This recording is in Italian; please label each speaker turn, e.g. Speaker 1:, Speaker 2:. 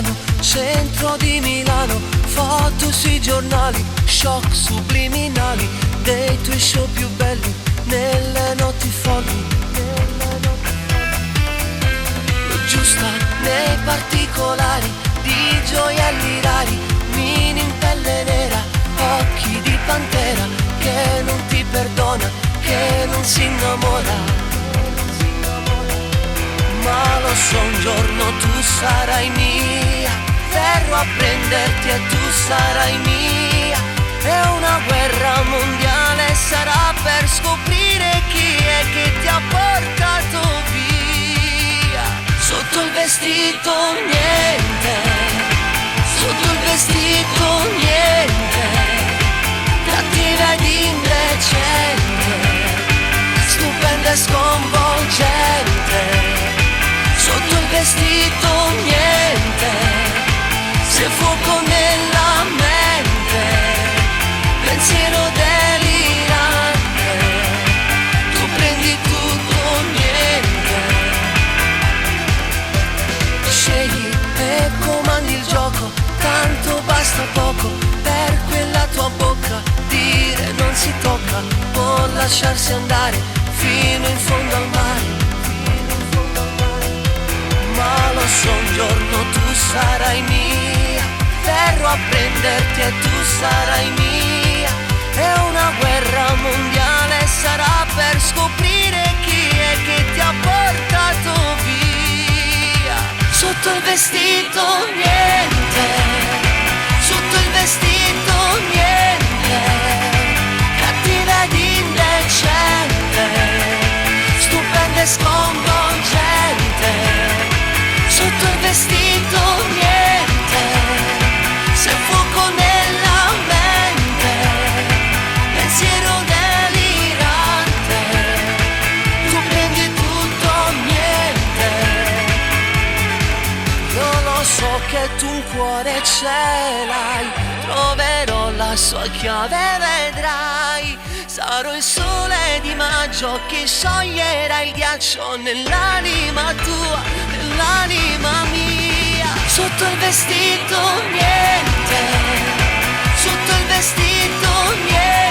Speaker 1: Milano, centro di Milano, foto sui giornali, shock subliminali dei tuoi show più belli, nelle notti folli, giusta nei particolari di gioielli rari, mini in pelle nera, occhi di pantera, che non ti perdona, che non si innamora. Ma lo so, un giorno tu sarai mia, verrò a prenderti e tu sarai mia, e una guerra mondiale sarà per scoprire chi è che ti ha portato via. Sotto il vestito niente, sotto il vestito niente, cattiva ed indecente, stupenda e sconvolgente. Sotto il vestito niente, se fuoco nella mente, pensiero delirante, tu prendi tutto niente. Scegli e comandi il gioco, tanto basta poco per quella tua bocca, dire non si tocca, o lasciarsi andare fino in fondo al mare. Ma lo so, un giorno tu sarai mia, verrò a prenderti e tu sarai mia, e una guerra mondiale sarà per scoprire chi è che ti ha portato via. Sotto il vestito niente, sotto il vestito niente, cattiva ed indecente, stupenda e sconvolgente. Sotto il vestito niente, se fuoco nella mente, pensiero delirante, tu prendi tutto niente. Io lo so che tu un cuore ce l'hai, troverò la sua chiave, vedrai. Sarò il sole di maggio che scioglierà il ghiaccio nell'anima tua, nell'anima mia. Sotto il vestito niente, sotto il vestito niente.